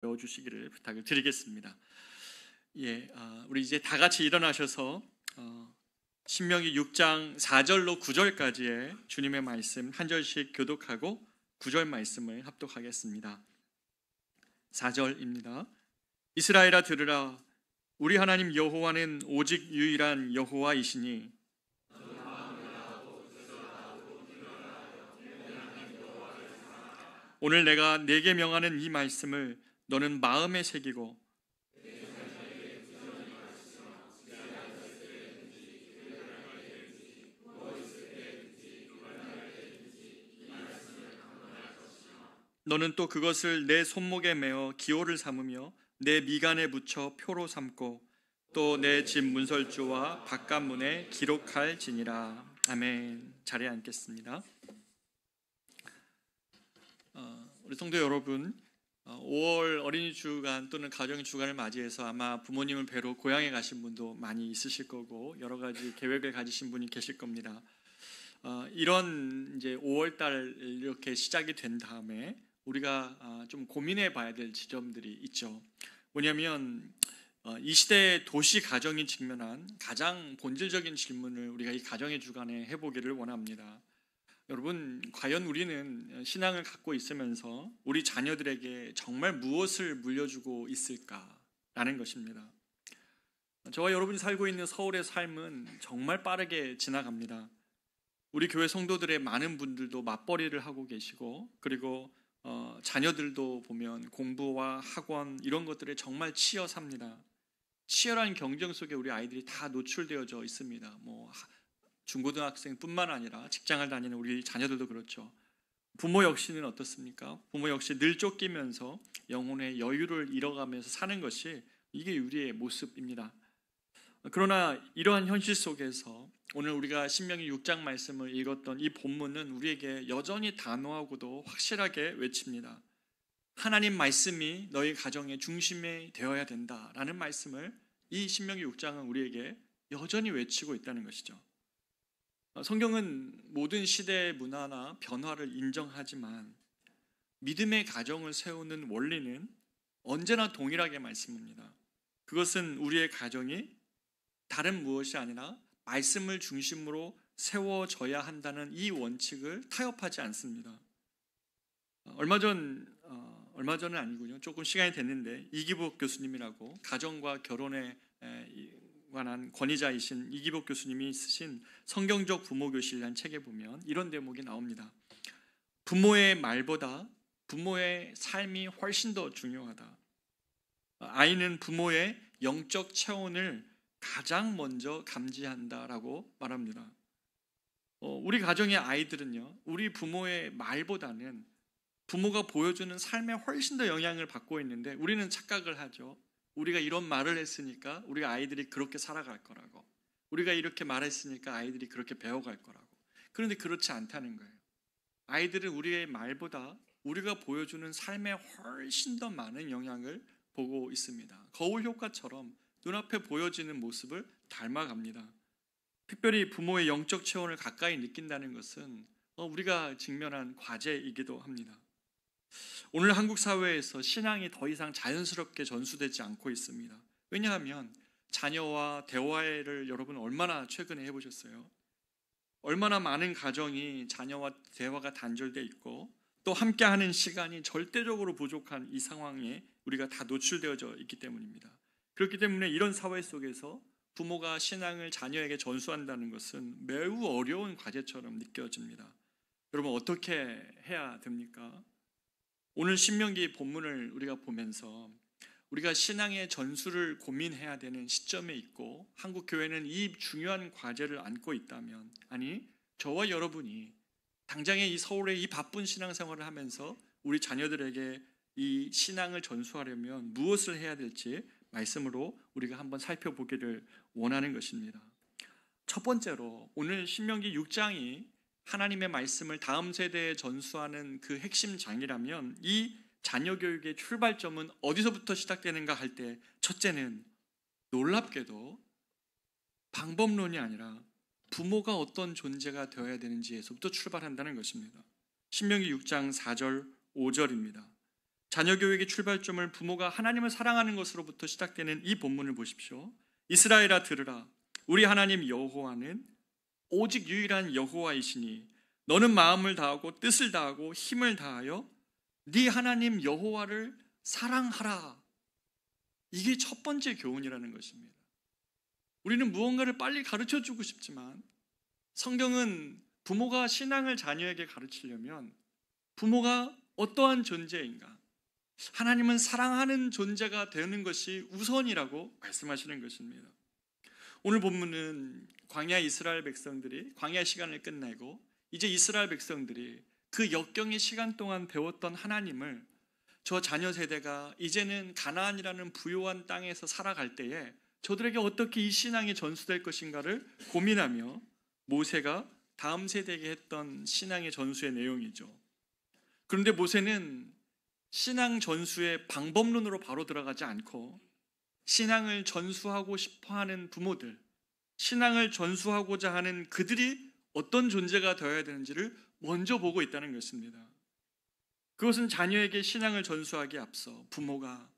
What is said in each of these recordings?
배워주시기를 부탁을 드리겠습니다. 우리 이제 다 같이 일어나셔서 신명기 6장 4절로 9절까지의 주님의 말씀 한 절씩 교독하고 9절 말씀을 합독하겠습니다. 4절입니다. 이스라엘아 들으라, 우리 하나님 여호와는 오직 유일한 여호와이시니 오늘 내가 네게 명하는 이 말씀을 너는 마음에 새기고 너는 또 그것을 내 손목에 메어 기호를 삼으며 내 미간에 붙여 표로 삼고 또 내 집 문설주와 바깥문에 기록할지니라. 아멘. 자리에 앉겠습니다. 우리 성도 여러분, 5월 어린이 주간 또는 가정의 주간을 맞이해서 아마 부모님을 뵈러 고향에 가신 분도 많이 있으실 거고 여러 가지 계획을 가지신 분이 계실 겁니다. 이런 이제 5월 달 이렇게 시작이 된 다음에 우리가 좀 고민해 봐야 될 지점들이 있죠. 뭐냐면 이 시대의 도시 가정이 직면한 가장 본질적인 질문을 우리가 이 가정의 주간에 해보기를 원합니다. 여러분, 과연 우리는 신앙을 갖고 있으면서 우리 자녀들에게 정말 무엇을 물려주고 있을까라는 것입니다. 저와 여러분이 살고 있는 서울의 삶은 정말 빠르게 지나갑니다. 우리 교회 성도들의 많은 분들도 맞벌이를 하고 계시고, 그리고 자녀들도 보면 공부와 학원 이런 것들에 정말 치여 삽니다. 치열한 경쟁 속에 우리 아이들이 다 노출되어져 있습니다. 중고등학생뿐만 아니라 직장을 다니는 우리 자녀들도 그렇죠. 부모 역시는 어떻습니까? 부모 역시 늘 쫓기면서 영혼의 여유를 잃어가면서 사는 것이 이게 우리의 모습입니다. 그러나 이러한 현실 속에서 오늘 우리가 신명기 6장 말씀을 읽었던 이 본문은 우리에게 여전히 단호하고도 확실하게 외칩니다. 하나님 말씀이 너희 가정의 중심에 되어야 된다라는 말씀을 이 신명기 6장은 우리에게 여전히 외치고 있다는 것이죠. 성경은 모든 시대의 문화나 변화를 인정하지만 믿음의 가정을 세우는 원리는 언제나 동일하게 말씀합니다. 그것은 우리의 가정이 다른 무엇이 아니라 말씀을 중심으로 세워져야 한다는 이 원칙을 타협하지 않습니다. 얼마 전은 아니군요. 조금 시간이 됐는데 이기복 교수님이라고 가정과 결혼에 관한 권위자이신 이기복 교수님이 쓰신 성경적 부모교실이라는 책에 보면 이런 대목이 나옵니다. 부모의 말보다 부모의 삶이 훨씬 더 중요하다. 아이는 부모의 영적 체온을 가장 먼저 감지한다라고 말합니다. 우리 가정의 아이들은요, 우리 부모의 말보다는 부모가 보여주는 삶에 훨씬 더 영향을 받고 있는데 우리는 착각을 하죠. 우리가 이런 말을 했으니까 우리 아이들이 그렇게 살아갈 거라고, 우리가 이렇게 말했으니까 아이들이 그렇게 배워갈 거라고. 그런데 그렇지 않다는 거예요. 아이들은 우리의 말보다 우리가 보여주는 삶에 훨씬 더 많은 영향을 보고 있습니다. 거울 효과처럼 눈앞에 보여지는 모습을 닮아갑니다. 특별히 부모의 영적 체온을 가까이 느낀다는 것은 우리가 직면한 과제이기도 합니다. 오늘 한국 사회에서 신앙이 더 이상 자연스럽게 전수되지 않고 있습니다. 왜냐하면 자녀와 대화를 여러분 얼마나 최근에 해보셨어요? 얼마나 많은 가정이 자녀와 대화가 단절돼 있고 또 함께하는 시간이 절대적으로 부족한 이 상황에 우리가 다 노출되어져 있기 때문입니다. 그렇기 때문에 이런 사회 속에서 부모가 신앙을 자녀에게 전수한다는 것은 매우 어려운 과제처럼 느껴집니다. 여러분, 어떻게 해야 됩니까? 오늘 신명기 본문을 우리가 보면서 우리가 신앙의 전수를 고민해야 되는 시점에 있고 한국 교회는 이 중요한 과제를 안고 있다면, 아니 저와 여러분이 당장의 이 서울의 이 바쁜 신앙생활을 하면서 우리 자녀들에게 이 신앙을 전수하려면 무엇을 해야 될지 말씀으로 우리가 한번 살펴보기를 원하는 것입니다. 첫 번째로 오늘 신명기 6장이 하나님의 말씀을 다음 세대에 전수하는 그 핵심 장이라면 이 자녀 교육의 출발점은 어디서부터 시작되는가 할 때 첫째는 놀랍게도 방법론이 아니라 부모가 어떤 존재가 되어야 되는지에서부터 출발한다는 것입니다. 신명기 6장 4절 5절입니다. 자녀 교육의 출발점을 부모가 하나님을 사랑하는 것으로부터 시작되는 이 본문을 보십시오. 이스라엘아 들으라. 우리 하나님 여호와는 오직 유일한 여호와이시니 너는 마음을 다하고 뜻을 다하고 힘을 다하여 네 하나님 여호와를 사랑하라. 이게 첫 번째 교훈이라는 것입니다. 우리는 무언가를 빨리 가르쳐주고 싶지만 성경은 부모가 신앙을 자녀에게 가르치려면 부모가 어떠한 존재인가, 하나님은 사랑하는 존재가 되는 것이 우선이라고 말씀하시는 것입니다. 오늘 본문은 광야 이스라엘 백성들이 광야 시간을 끝내고 이제 이스라엘 백성들이 그 역경의 시간 동안 배웠던 하나님을 저 자녀 세대가 이제는 가나안이라는 부요한 땅에서 살아갈 때에 저들에게 어떻게 이 신앙이 전수될 것인가를 고민하며 모세가 다음 세대에게 했던 신앙의 전수의 내용이죠. 그런데 모세는 신앙 전수의 방법론으로 바로 들어가지 않고 신앙을 전수하고 싶어하는 부모들, 신앙을 전수하고자 하는 그들이 어떤 존재가 되어야 되는지를 먼저 보고 있다는 것입니다. 그것은 자녀에게 신앙을 전수하기에 앞서 부모가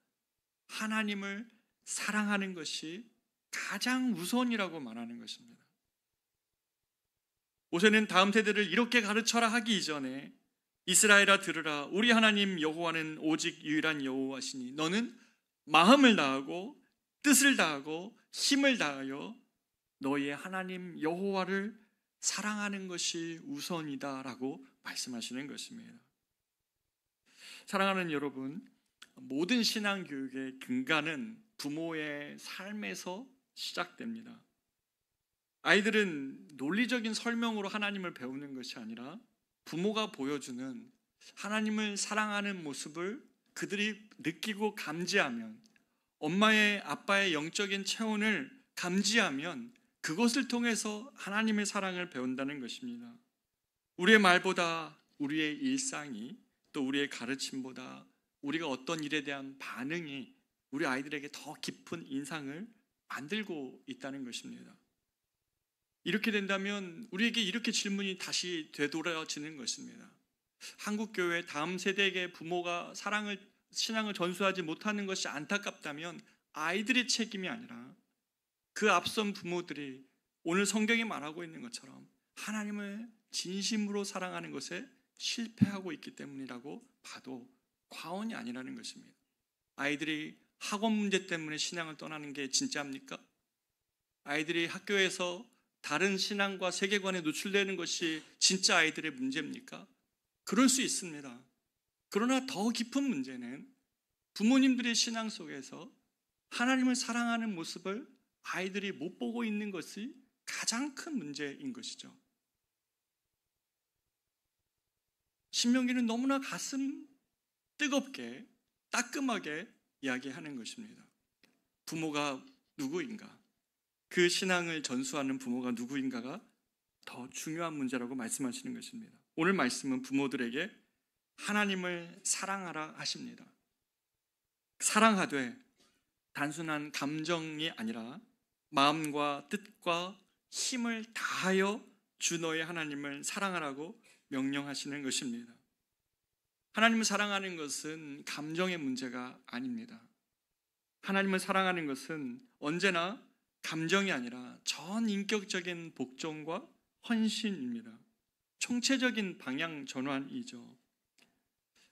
하나님을 사랑하는 것이 가장 우선이라고 말하는 것입니다. 모세는 다음 세대를 이렇게 가르쳐라 하기 이전에 이스라엘아 들으라. 우리 하나님 여호와는 오직 유일한 여호와시니 너는 마음을 다하고 뜻을 다하고 힘을 다하여 너희의 하나님 여호와를 사랑하는 것이 우선이다라고 말씀하시는 것입니다. 사랑하는 여러분, 모든 신앙 교육의 근간은 부모의 삶에서 시작됩니다. 아이들은 논리적인 설명으로 하나님을 배우는 것이 아니라 부모가 보여주는 하나님을 사랑하는 모습을 그들이 느끼고 감지하면, 엄마의 아빠의 영적인 체온을 감지하면 그것을 통해서 하나님의 사랑을 배운다는 것입니다. 우리의 말보다 우리의 일상이, 또 우리의 가르침보다 우리가 어떤 일에 대한 반응이 우리 아이들에게 더 깊은 인상을 만들고 있다는 것입니다. 이렇게 된다면 우리에게 이렇게 질문이 다시 되돌아지는 것입니다. 한국교회 다음 세대에게 부모가 신앙을 전수하지 못하는 것이 안타깝다면 아이들의 책임이 아니라 그 앞선 부모들이 오늘 성경이 말하고 있는 것처럼 하나님을 진심으로 사랑하는 것에 실패하고 있기 때문이라고 봐도 과언이 아니라는 것입니다. 아이들이 학원 문제 때문에 신앙을 떠나는 게 진짜입니까? 아이들이 학교에서 다른 신앙과 세계관에 노출되는 것이 진짜 아이들의 문제입니까? 그럴 수 있습니다. 그러나 더 깊은 문제는 부모님들의 신앙 속에서 하나님을 사랑하는 모습을 아이들이 못 보고 있는 것이 가장 큰 문제인 것이죠. 신명기는 너무나 가슴 뜨겁게 따끔하게 이야기하는 것입니다. 부모가 누구인가, 그 신앙을 전수하는 부모가 누구인가가 더 중요한 문제라고 말씀하시는 것입니다. 오늘 말씀은 부모들에게 하나님을 사랑하라 하십니다. 사랑하되 단순한 감정이 아니라 마음과 뜻과 힘을 다하여 주 너의 하나님을 사랑하라고 명령하시는 것입니다. 하나님을 사랑하는 것은 감정의 문제가 아닙니다. 하나님을 사랑하는 것은 언제나 감정이 아니라 전인격적인 복종과 헌신입니다. 총체적인 방향 전환이죠.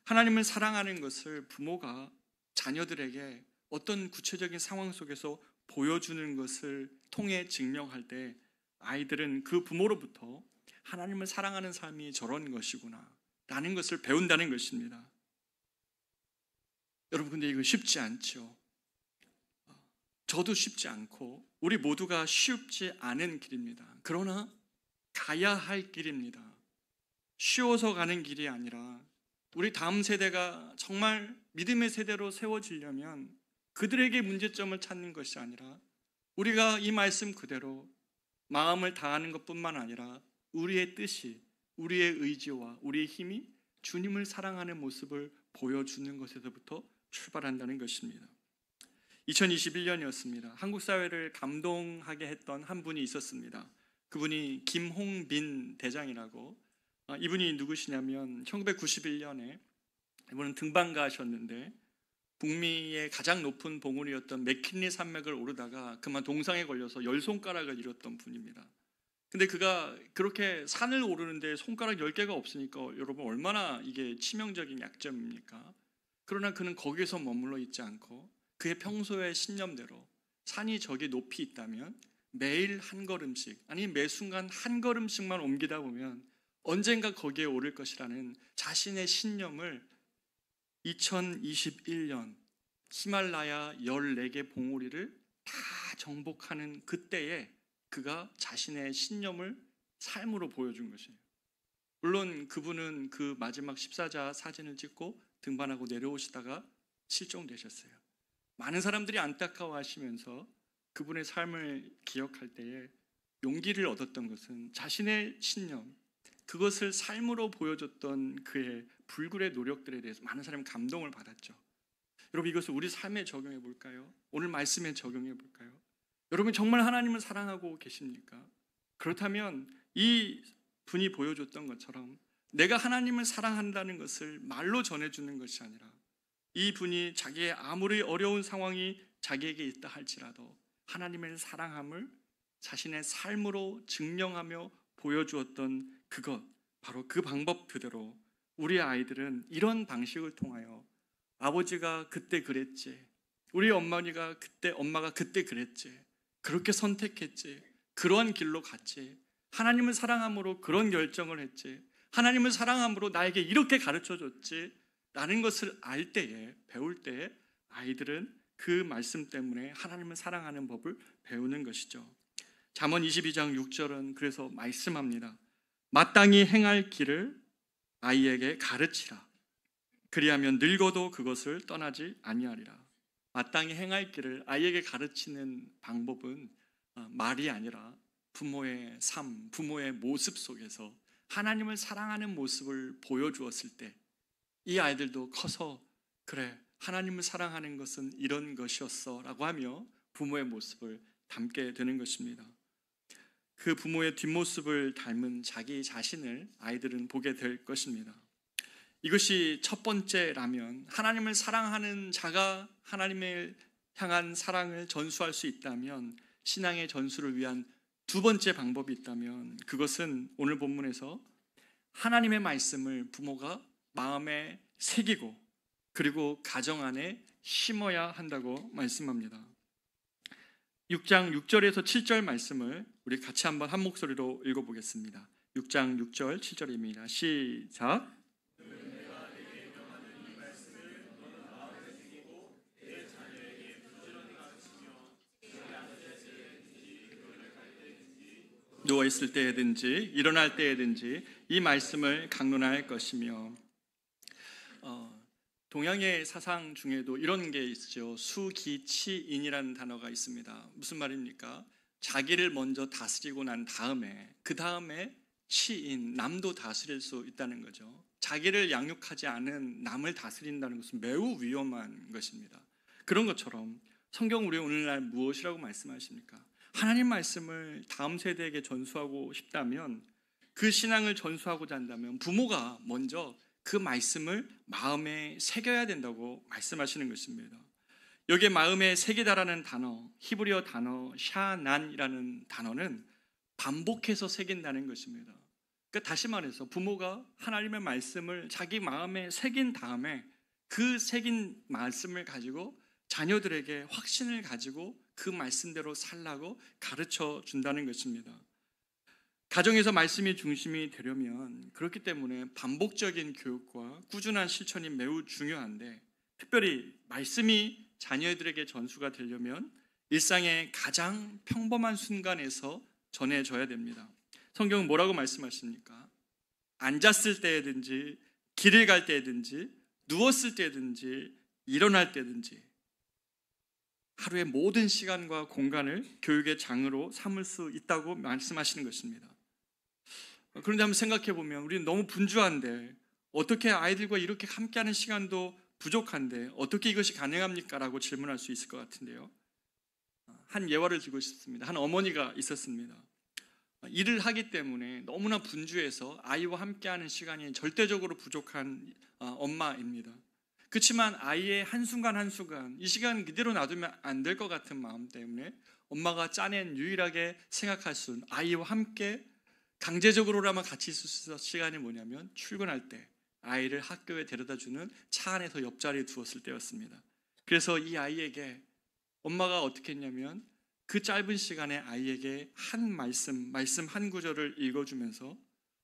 하나님을 사랑하는 것을 부모가 자녀들에게 어떤 구체적인 상황 속에서 보여주는 것을 통해 증명할 때 아이들은 그 부모로부터 하나님을 사랑하는 삶이 저런 것이구나 라는 것을 배운다는 것입니다. 여러분, 근데 이거 쉽지 않죠. 저도 쉽지 않고 우리 모두가 쉽지 않은 길입니다. 그러나 가야 할 길입니다. 쉬워서 가는 길이 아니라 우리 다음 세대가 정말 믿음의 세대로 세워지려면 그들에게 문제점을 찾는 것이 아니라 우리가 이 말씀 그대로 마음을 다하는 것뿐만 아니라 우리의 뜻이, 우리의 의지와 우리의 힘이 주님을 사랑하는 모습을 보여주는 것에서부터 출발한다는 것입니다. 2021년이었습니다. 한국 사회를 감동하게 했던 한 분이 있었습니다. 그분이 김홍빈 대장이라고, 이분이 누구시냐면 1991년에 이분은 등반가셨는데 북미의 가장 높은 봉우리였던 맥킨리 산맥을 오르다가 그만 동상에 걸려서 10손가락을 잃었던 분입니다. 근데 그가 그렇게 산을 오르는데 손가락 10개가 없으니까 여러분 얼마나 이게 치명적인 약점입니까? 그러나 그는 거기서 머물러 있지 않고 그의 평소의 신념대로 산이 저기 높이 있다면 매일 한 걸음씩, 아니 매 순간 한 걸음씩만 옮기다 보면 언젠가 거기에 오를 것이라는 자신의 신념을 2021년 히말라야 14개 봉우리를 다 정복하는 그때에 그가 자신의 신념을 삶으로 보여준 것이에요. 물론 그분은 그 마지막 14자 사진을 찍고 등반하고 내려오시다가 실종되셨어요. 많은 사람들이 안타까워하시면서 그분의 삶을 기억할 때에 용기를 얻었던 것은 자신의 신념, 그것을 삶으로 보여줬던 그의 불굴의 노력들에 대해서 많은 사람이 감동을 받았죠. 여러분 이것을 우리 삶에 적용해 볼까요? 오늘 말씀에 적용해 볼까요? 여러분 정말 하나님을 사랑하고 계십니까? 그렇다면 이 분이 보여줬던 것처럼 내가 하나님을 사랑한다는 것을 말로 전해주는 것이 아니라 이 분이 자기의 아무리 어려운 상황이 자기에게 있다 할지라도 하나님을 사랑함을 자신의 삶으로 증명하며 보여주었던 그것, 바로 그 방법 그대로 우리 아이들은 이런 방식을 통하여 아버지가 그때 그랬지, 우리 엄마가 그때 그랬지, 그렇게 선택했지, 그러한 길로 갔지, 하나님을 사랑함으로 그런 결정을 했지, 하나님을 사랑함으로 나에게 이렇게 가르쳐줬지 라는 것을 알 때에, 배울 때에 아이들은 그 말씀 때문에 하나님을 사랑하는 법을 배우는 것이죠. 잠언 22장 6절은 그래서 말씀합니다. 마땅히 행할 길을 아이에게 가르치라. 그리하면 늙어도 그것을 떠나지 아니하리라. 마땅히 행할 길을 아이에게 가르치는 방법은 말이 아니라 부모의 삶, 부모의 모습 속에서 하나님을 사랑하는 모습을 보여주었을 때 이 아이들도 커서 그래, 하나님을 사랑하는 것은 이런 것이었어 라고 하며 부모의 모습을 닮게 되는 것입니다. 그 부모의 뒷모습을 닮은 자기 자신을 아이들은 보게 될 것입니다. 이것이 첫 번째라면, 하나님을 사랑하는 자가 하나님을 향한 사랑을 전수할 수 있다면, 신앙의 전수를 위한 두 번째 방법이 있다면 그것은 오늘 본문에서 하나님의 말씀을 부모가 마음에 새기고 그리고 가정 안에 심어야 한다고 말씀합니다. 6장 6절에서 7절 말씀을 우리 같이 한번 한 목소리로 읽어보겠습니다. 6장 6절 7절입니다. 시작. 누워있을 때에든지 일어날 때에든지 이 말씀을 강론할 것이며, 동양의 사상 중에도 이런 게 있죠. 수기치인이라는 단어가 있습니다. 무슨 말입니까? 자기를 먼저 다스리고 난 다음에 그 다음에 치인, 남도 다스릴 수 있다는 거죠. 자기를 양육하지 않은 남을 다스린다는 것은 매우 위험한 것입니다. 그런 것처럼 성경 우리 오늘날 무엇이라고 말씀하십니까? 하나님 말씀을 다음 세대에게 전수하고 싶다면, 그 신앙을 전수하고자 한다면 부모가 먼저 그 말씀을 마음에 새겨야 된다고 말씀하시는 것입니다. 여기에 마음에 새기다라는 단어, 히브리어 단어 샤난이라는 단어는 반복해서 새긴다는 것입니다. 그러니까 다시 말해서 부모가 하나님의 말씀을 자기 마음에 새긴 다음에 그 새긴 말씀을 가지고 자녀들에게 확신을 가지고 그 말씀대로 살라고 가르쳐 준다는 것입니다. 가정에서 말씀이 중심이 되려면, 그렇기 때문에 반복적인 교육과 꾸준한 실천이 매우 중요한데, 특별히 말씀이 자녀들에게 전수가 되려면 일상의 가장 평범한 순간에서 전해져야 됩니다. 성경은 뭐라고 말씀하십니까? 앉았을 때든지 길을 갈 때든지 누웠을 때든지 일어날 때든지 하루의 모든 시간과 공간을 교육의 장으로 삼을 수 있다고 말씀하시는 것입니다. 그런데 한번 생각해 보면 우리는 너무 분주한데, 어떻게 아이들과 이렇게 함께하는 시간도 부족한데 어떻게 이것이 가능합니까? 라고 질문할 수 있을 것 같은데요. 한 예화를 들고 싶습니다. 한 어머니가 있었습니다. 일을 하기 때문에 너무나 분주해서 아이와 함께하는 시간이 절대적으로 부족한 엄마입니다. 그렇지만 아이의 한순간 한순간 이 시간 그대로 놔두면 안 될 것 같은 마음 때문에 엄마가 짜낸 유일하게 생각할 수 있는 아이와 함께 강제적으로라만 같이 있을 수 있는 시간이 뭐냐면 출근할 때 아이를 학교에 데려다주는 차 안에서 옆자리에 두었을 때였습니다. 그래서 이 아이에게 엄마가 어떻게 했냐면 그 짧은 시간에 아이에게 한 말씀 한 구절을 읽어주면서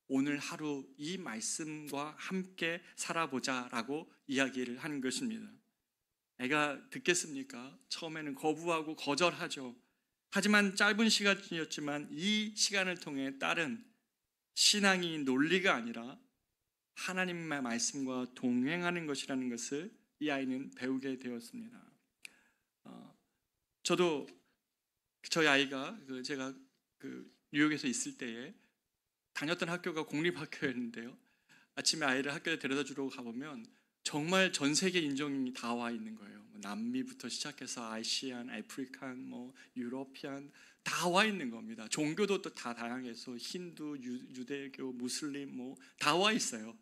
오늘 하루 이 말씀과 함께 살아보자라고 이야기를 하는 것입니다. 애가 듣겠습니까? 처음에는 거부하고 거절하죠. 하지만 짧은 시간이었지만 이 시간을 통해 딸은 신앙이 논리가 아니라 하나님의 말씀과 동행하는 것이라는 것을 이 아이는 배우게 되었습니다. 저도 저희 아이가 제가 뉴욕에서 있을 때에 다녔던 학교가 공립학교였는데요. 아침에 아이를 학교에 데려다 주려고 가보면 정말 전 세계 인종이 다 와 있는 거예요. 남미부터 시작해서 아시안, 아프리칸, 유러피안 다 와 있는 겁니다. 종교도 또 다 다양해서 힌두, 유대교, 무슬림 다 와 있어요.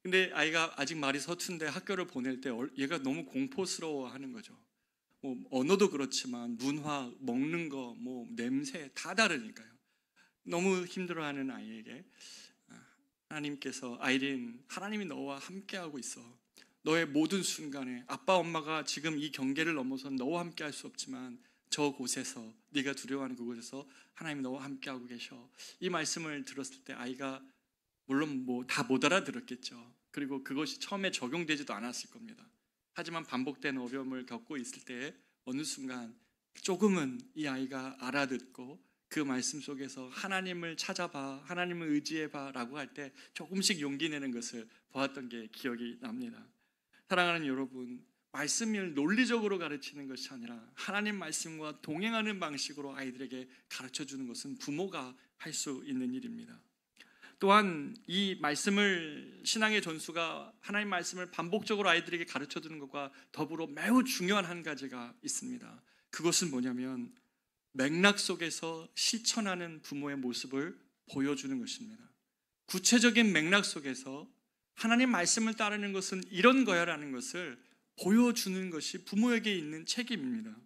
근데 아이가 아직 말이 서툰데 학교를 보낼 때 얘가 너무 공포스러워하는 거죠. 언어도 그렇지만 문화, 먹는 거, 냄새 다 다르니까요. 너무 힘들어하는 아이에게 하나님께서 아이린, 하나님이 너와 함께하고 있어. 너의 모든 순간에 아빠 엄마가 지금 이 경계를 넘어서 너와 함께할 수 없지만 저 곳에서 네가 두려워하는 그곳에서 하나님이 너와 함께하고 계셔. 이 말씀을 들었을 때 아이가 물론 다 못 알아들었겠죠. 그리고 그것이 처음에 적용되지도 않았을 겁니다. 하지만 반복된 어려움을 겪고 있을 때 어느 순간 조금은 이 아이가 알아듣고 그 말씀 속에서 하나님을 찾아봐, 하나님을 의지해봐 라고 할 때 조금씩 용기 내는 것을 보았던 게 기억이 납니다. 사랑하는 여러분, 말씀을 논리적으로 가르치는 것이 아니라 하나님 말씀과 동행하는 방식으로 아이들에게 가르쳐주는 것은 부모가 할 수 있는 일입니다. 또한 이 말씀을, 신앙의 전수가 하나님 말씀을 반복적으로 아이들에게 가르쳐주는 것과 더불어 매우 중요한 한 가지가 있습니다. 그것은 뭐냐면 맥락 속에서 실천하는 부모의 모습을 보여주는 것입니다. 구체적인 맥락 속에서 하나님 말씀을 따르는 것은 이런 거야 라는 것을 보여주는 것이 부모에게 있는 책임입니다.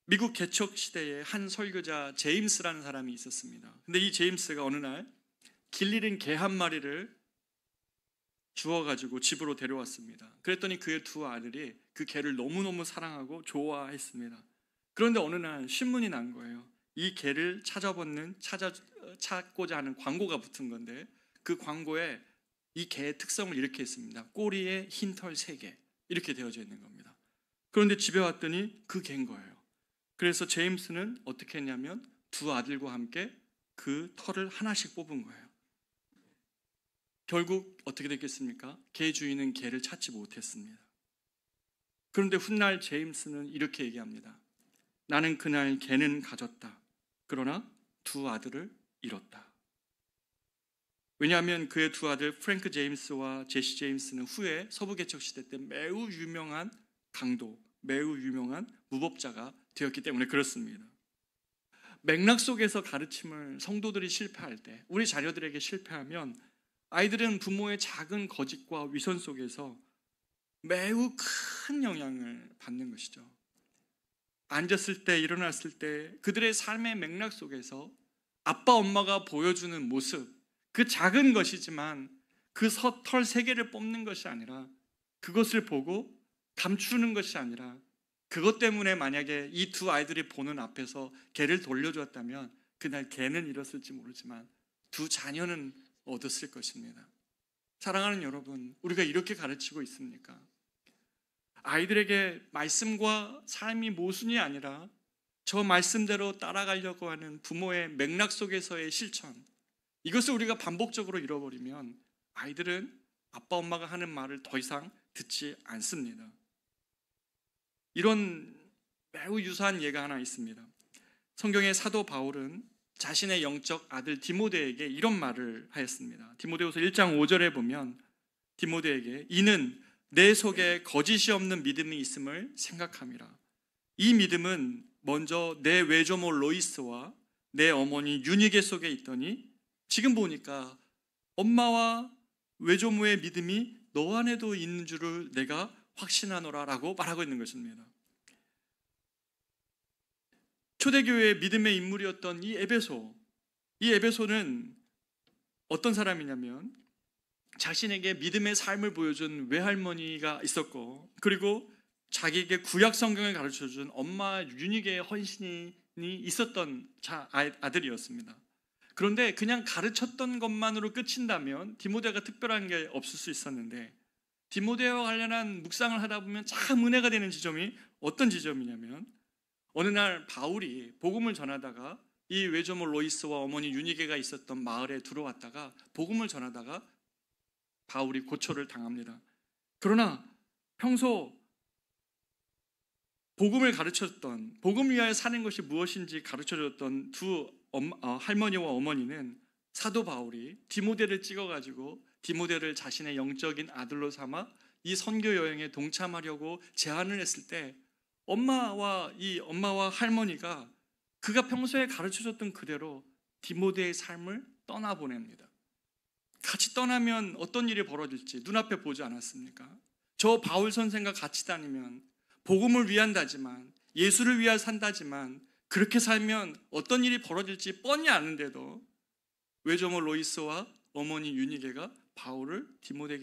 미국 개척 시대에 한 설교자 제임스라는 사람이 있었습니다. 근데 이 제임스가 어느 날 길 잃은 개 한 마리를 주워가지고 집으로 데려왔습니다. 그랬더니 그의 두 아들이 그 개를 너무너무 사랑하고 좋아했습니다. 그런데 어느 날 신문이 난 거예요. 이 개를 찾고자 하는 광고가 붙은 건데 그 광고에 이 개의 특성을 이렇게 했습니다. 꼬리에 흰 털 3개 이렇게 되어져 있는 겁니다. 그런데 집에 왔더니 그 개인 거예요. 그래서 제임스는 어떻게 했냐면 두 아들과 함께 그 털을 하나씩 뽑은 거예요. 결국 어떻게 됐겠습니까? 개 주인은 개를 찾지 못했습니다. 그런데 훗날 제임스는 이렇게 얘기합니다. 나는 그날 개는 가졌다. 그러나 두 아들을 잃었다. 왜냐하면 그의 두 아들 프랭크 제임스와 제시 제임스는 후에 서부 개척 시대 때 매우 유명한 강도, 매우 유명한 무법자가 되었기 때문에 그렇습니다. 맥락 속에서 가르침을 성도들이 실패할 때, 우리 자녀들에게 실패하면 아이들은 부모의 작은 거짓과 위선 속에서 매우 큰 영향을 받는 것이죠. 앉았을 때, 일어났을 때 그들의 삶의 맥락 속에서 아빠 엄마가 보여주는 모습, 그 작은 것이지만 그 털 3개를 뽑는 것이 아니라 그것을 보고 감추는 것이 아니라 그것 때문에 만약에 이 두 아이들이 보는 앞에서 개를 돌려주었다면 그날 개는 잃었을지 모르지만 두 자녀는 얻었을 것입니다. 사랑하는 여러분, 우리가 이렇게 가르치고 있습니까? 아이들에게 말씀과 삶이 모순이 아니라 저 말씀대로 따라가려고 하는 부모의 맥락 속에서의 실천, 이것을 우리가 반복적으로 잃어버리면 아이들은 아빠 엄마가 하는 말을 더 이상 듣지 않습니다. 이런 매우 유사한 예가 하나 있습니다. 성경의 사도 바울은 자신의 영적 아들 디모데에게 이런 말을 하였습니다. 디모데후서 1장 5절에 보면 디모데에게 이는 내 속에 거짓이 없는 믿음이 있음을 생각함이라. 이 믿음은 먼저 내 외조모 로이스와 내 어머니 윤희계 속에 있더니 지금 보니까 엄마와 외조모의 믿음이 너 안에도 있는 줄을 내가 확신하노라 라고 말하고 있는 것입니다. 초대교회의 믿음의 인물이었던 이 에베소는 어떤 사람이냐면 자신에게 믿음의 삶을 보여준 외할머니가 있었고, 그리고 자기에게 구약 성경을 가르쳐준 엄마 유니게의 헌신이 있었던 아들이었습니다. 그런데 그냥 가르쳤던 것만으로 끝인다면 디모데가 특별한 게 없을 수 있었는데, 디모데와 관련한 묵상을 하다 보면 참 은혜가 되는 지점이 어떤 지점이냐면, 어느 날 바울이 복음을 전하다가 이 외조모 로이스와 어머니 유니게가 있었던 마을에 들어왔다가 복음을 전하다가 바울이 고초를 당합니다. 그러나 평소 복음을 가르쳤던, 복음을 위하여 사는 것이 무엇인지 가르쳐줬던 두 할머니와 어머니는 사도 바울이 디모데를 찍어가지고 디모데를 자신의 영적인 아들로 삼아 이 선교 여행에 동참하려고 제안을 했을 때 엄마와 할머니가 그가 평소에 가르쳐줬던 그대로 디모데의 삶을 떠나보냅니다. 같이 떠나면 어떤 일이 벌어질지 눈앞에 보지 않았습니까? 저 바울 선생과 같이 다니면 복음을 위한다지만, 예수를 위하여 산다지만, 그렇게 살면 어떤 일이 벌어질지 뻔히 아는데도 외조모 로이스와 어머니 유니게가 디모데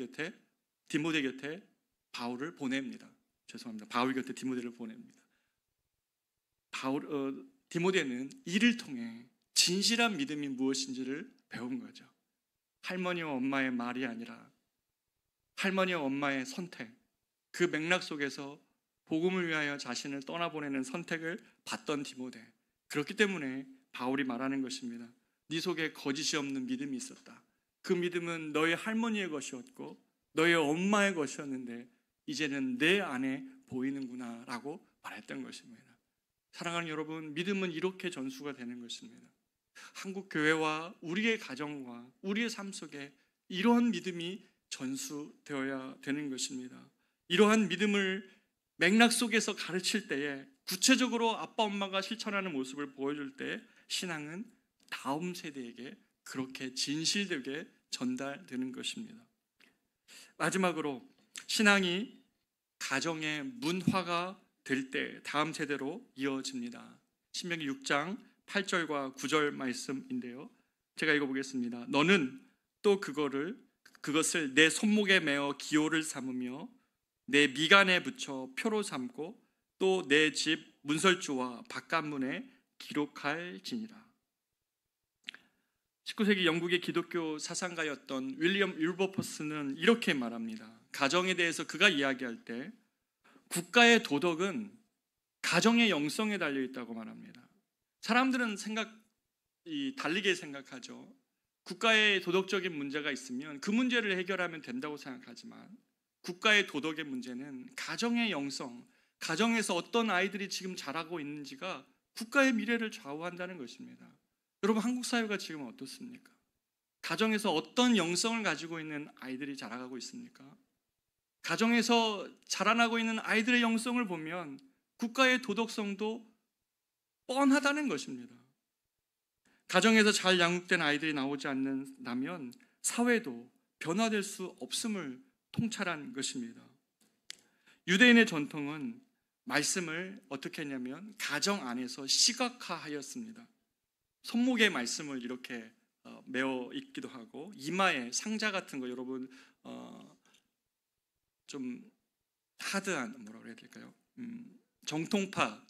곁에 바울을 보냅니다. 죄송합니다. 바울 곁에 디모데를 보냅니다. 디모데는 이를 통해 진실한 믿음이 무엇인지를 배운 거죠. 할머니와 엄마의 말이 아니라 할머니와 엄마의 선택, 그 맥락 속에서 복음을 위하여 자신을 떠나보내는 선택을 받던 디모데. 그렇기 때문에 바울이 말하는 것입니다. 네 속에 거짓이 없는 믿음이 있었다. 그 믿음은 너의 할머니의 것이었고 너의 엄마의 것이었는데 이제는 내 안에 보이는구나 라고 말했던 것입니다. 사랑하는 여러분, 믿음은 이렇게 전수가 되는 것입니다. 한국 교회와 우리의 가정과 우리의 삶 속에 이러한 믿음이 전수되어야 되는 것입니다. 이러한 믿음을 맥락 속에서 가르칠 때에 구체적으로 아빠 엄마가 실천하는 모습을 보여줄 때 신앙은 다음 세대에게 그렇게 진실되게 전달되는 것입니다. 마지막으로 신앙이 가정의 문화가 될 때 다음 세대로 이어집니다. 신명기 6장 8절과 9절 말씀인데요. 제가 읽어보겠습니다. 너는 또 그것을 내 손목에 메어 기호를 삼으며 내 미간에 붙여 표로 삼고 또 내 집 문설주와 바깥문에 기록할지니라. 19세기 영국의 기독교 사상가였던 윌리엄 윌버포스는 이렇게 말합니다. 가정에 대해서 그가 이야기할 때 국가의 도덕은 가정의 영성에 달려있다고 말합니다. 사람들은 달리게 생각하죠. 국가의 도덕적인 문제가 있으면 그 문제를 해결하면 된다고 생각하지만 국가의 도덕의 문제는 가정의 영성, 가정에서 어떤 아이들이 지금 자라고 있는지가 국가의 미래를 좌우한다는 것입니다. 여러분, 한국 사회가 지금 어떻습니까? 가정에서 어떤 영성을 가지고 있는 아이들이 자라가고 있습니까? 가정에서 자라나고 있는 아이들의 영성을 보면 국가의 도덕성도 뻔하다는 것입니다. 가정에서 잘 양육된 아이들이 나오지 않는다면 사회도 변화될 수 없음을 통찰한 것입니다. 유대인의 전통은 말씀을 어떻게 했냐면 가정 안에서 시각화하였습니다. 손목에 말씀을 이렇게 메어 있기도 하고 이마에 상자 같은 거, 여러분 좀 하드한 뭐라고 해야 될까요? 정통파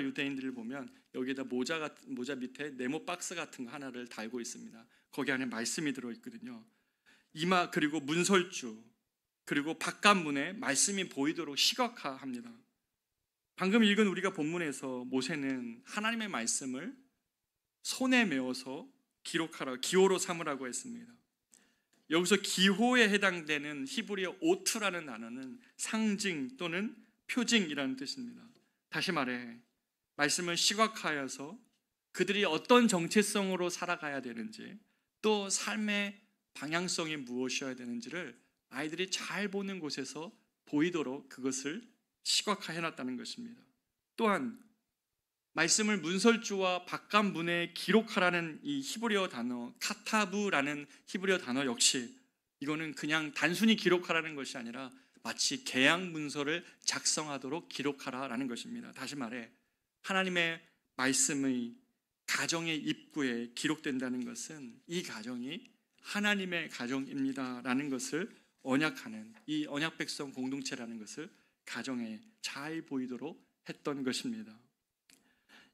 유대인들을 보면 여기에다 모자 밑에 네모 박스 같은 거 하나를 달고 있습니다. 거기 안에 말씀이 들어있거든요. 이마 그리고 문설주 그리고 바깥문에 말씀이 보이도록 시각화합니다. 방금 읽은 우리가 본문에서 모세는 하나님의 말씀을 손에 메어서 기호로 삼으라고 했습니다. 여기서 기호에 해당되는 히브리어 오트라는 단어는 상징 또는 표징이라는 뜻입니다. 다시 말해 말씀을 시각화하여서 그들이 어떤 정체성으로 살아가야 되는지 또 삶의 방향성이 무엇이어야 되는지를 아이들이 잘 보는 곳에서 보이도록 그것을 시각화해놨다는 것입니다. 또한 말씀을 문설주와 바깥문에 기록하라는 이 히브리어 단어 카타브라는 히브리어 단어 역시 이거는 그냥 단순히 기록하라는 것이 아니라 마치 계약 문서를 작성하도록 기록하라라는 것입니다. 다시 말해 하나님의 말씀의 가정의 입구에 기록된다는 것은 이 가정이 하나님의 가정입니다라는 것을 언약하는 이 언약 백성 공동체라는 것을 가정에 잘 보이도록 했던 것입니다.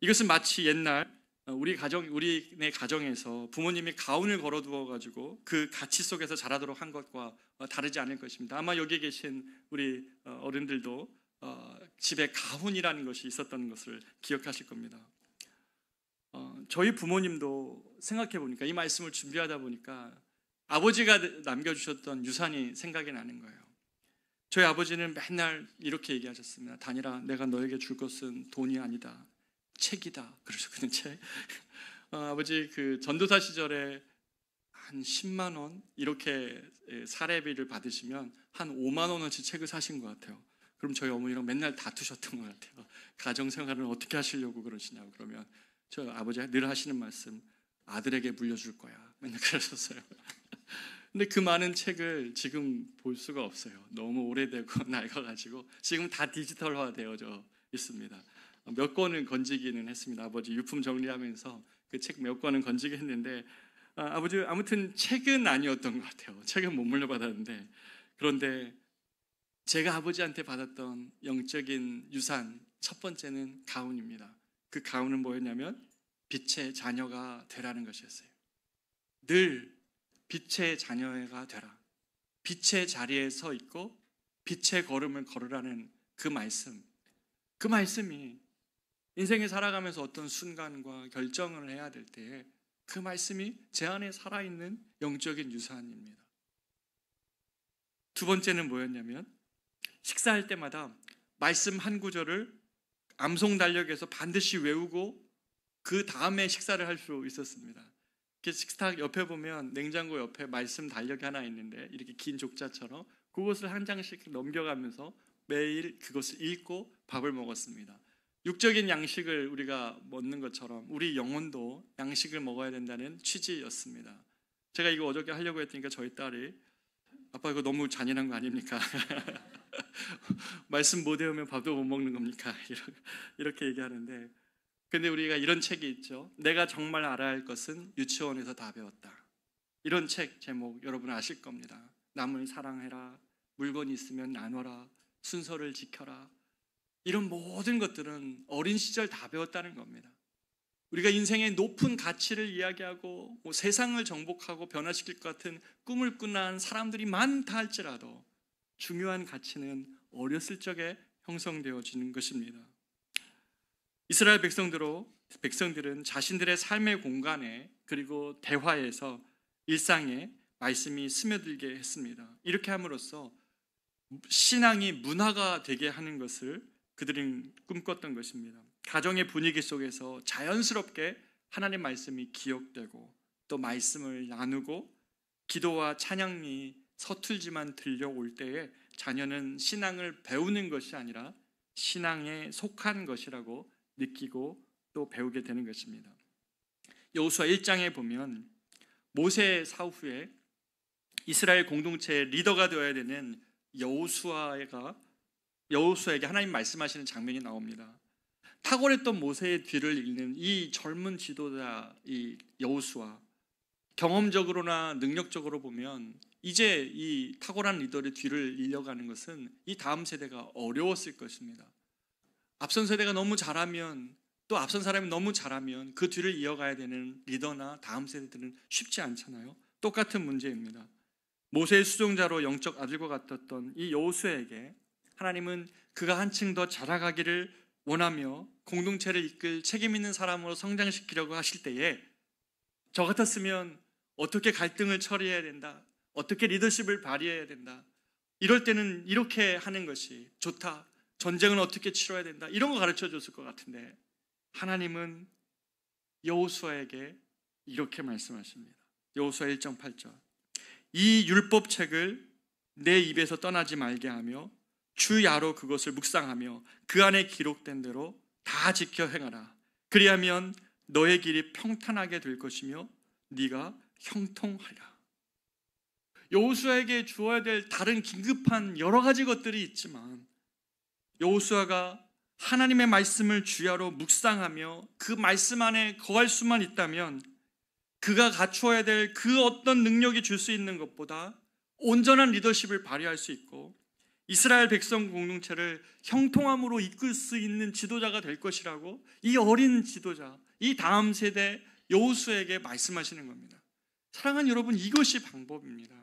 이것은 마치 옛날 우리네 가정에서 부모님이 가운을 걸어두어 가지고 그 가치 속에서 자라도록 한 것과 다르지 않을 것입니다. 아마 여기 계신 우리 어른들도 집에 가훈이라는 것이 있었던 것을 기억하실 겁니다. 저희 부모님도 생각해 보니까 이 말씀을 준비하다 보니까 아버지가 남겨주셨던 유산이 생각이 나는 거예요. 저희 아버지는 맨날 이렇게 얘기하셨습니다. 다니라, 내가 너에게 줄 것은 돈이 아니다, 책이다. 그러셨거든요. 책. 아버지 그 전도사 시절에 한 10만 원 이렇게 사례비를 받으시면 한 5만 원어치 책을 사신 것 같아요. 그럼 저희 어머니랑 맨날 다투셨던 것 같아요. 가정생활은 어떻게 하시려고 그러시냐고. 그러면 저 아버지가 늘 하시는 말씀, 아들에게 물려줄 거야. 맨날 그러셨어요. 근데 그 많은 책을 지금 볼 수가 없어요. 너무 오래되고 낡아가지고 지금 다 디지털화 되어져 있습니다. 몇 권은 건지기는 했습니다. 아버지 유품 정리하면서 그 책 몇 권은 건지기 했는데 아버지 아무튼 책은 아니었던 것 같아요. 책은 못 물려받았는데, 그런데 제가 아버지한테 받았던 영적인 유산 첫 번째는 가훈입니다. 그 가훈은 뭐였냐면 빛의 자녀가 되라는 것이었어요. 늘 빛의 자녀가 되라, 빛의 자리에 서 있고 빛의 걸음을 걸으라는 그 말씀이 인생에 살아가면서 어떤 순간과 결정을 해야 될 때에 그 말씀이 제 안에 살아있는 영적인 유산입니다. 두 번째는 뭐였냐면 식사할 때마다 말씀 한 구절을 암송 달력에서 반드시 외우고 그 다음에 식사를 할 수 있었습니다. 식탁 옆에 보면 냉장고 옆에 말씀 달력이 하나 있는데 이렇게 긴 족자처럼 그것을 한 장씩 넘겨가면서 매일 그것을 읽고 밥을 먹었습니다. 육적인 양식을 우리가 먹는 것처럼 우리 영혼도 양식을 먹어야 된다는 취지였습니다. 제가 이거 어저께 하려고 했더니 저희 딸이 아빠 이거 너무 잔인한 거 아닙니까? 말씀 못 외우면 밥도 못 먹는 겁니까? 이렇게 얘기하는데, 근데 우리가 이런 책이 있죠. 내가 정말 알아야 할 것은 유치원에서 다 배웠다. 이런 책 제목 여러분 아실 겁니다. 남을 사랑해라, 물건이 있으면 나눠라, 순서를 지켜라. 이런 모든 것들은 어린 시절 다 배웠다는 겁니다. 우리가 인생의 높은 가치를 이야기하고 세상을 정복하고 변화시킬 것 같은 꿈을 꾸는 사람들이 많다 할지라도 중요한 가치는 어렸을 적에 형성되어지는 것입니다. 이스라엘 백성들은 자신들의 삶의 공간에 그리고 대화에서 일상에 말씀이 스며들게 했습니다. 이렇게 함으로써 신앙이 문화가 되게 하는 것을 그들은 꿈꿨던 것입니다. 가정의 분위기 속에서 자연스럽게 하나님의 말씀이 기억되고 또 말씀을 나누고 기도와 찬양이 서툴지만 들려올 때에 자녀는 신앙을 배우는 것이 아니라 신앙에 속한 것이라고 느끼고 또 배우게 되는 것입니다. 여호수아 1장에 보면 모세 사후에 이스라엘 공동체의 리더가 되어야 되는 여호수아에게 하나님 말씀하시는 장면이 나옵니다. 탁월했던 모세의 뒤를 잇는 이 젊은 지도자 이 여호수아, 경험적으로나 능력적으로 보면 이제 이 탁월한 리더의 뒤를 이어가는 것은 이 다음 세대가 어려웠을 것입니다. 앞선 세대가 너무 잘하면, 또 앞선 사람이 너무 잘하면 그 뒤를 이어가야 되는 리더나 다음 세대들은 쉽지 않잖아요. 똑같은 문제입니다. 모세의 수종자로 영적 아들과 같았던 이 여호수아에게 하나님은 그가 한층 더 자라가기를 원하며 공동체를 이끌 책임 있는 사람으로 성장시키려고 하실 때에 저 같았으면 어떻게 갈등을 처리해야 된다, 어떻게 리더십을 발휘해야 된다, 이럴 때는 이렇게 하는 것이 좋다, 전쟁은 어떻게 치러야 된다, 이런 거 가르쳐 줬을 것 같은데 하나님은 여호수아에게 이렇게 말씀하십니다. 여호수아 1.8절 이 율법책을 내 입에서 떠나지 말게 하며 주야로 그것을 묵상하며 그 안에 기록된 대로 다 지켜 행하라. 그리하면 너의 길이 평탄하게 될 것이며 네가 형통하리라. 여호수아에게 주어야 될 다른 긴급한 여러 가지 것들이 있지만 여호수아가 하나님의 말씀을 주야로 묵상하며 그 말씀 안에 거할 수만 있다면 그가 갖추어야 될 그 어떤 능력이 줄 수 있는 것보다 온전한 리더십을 발휘할 수 있고 이스라엘 백성 공동체를 형통함으로 이끌 수 있는 지도자가 될 것이라고 이 어린 지도자, 이 다음 세대 여호수아에게 말씀하시는 겁니다. 사랑하는 여러분, 이것이 방법입니다.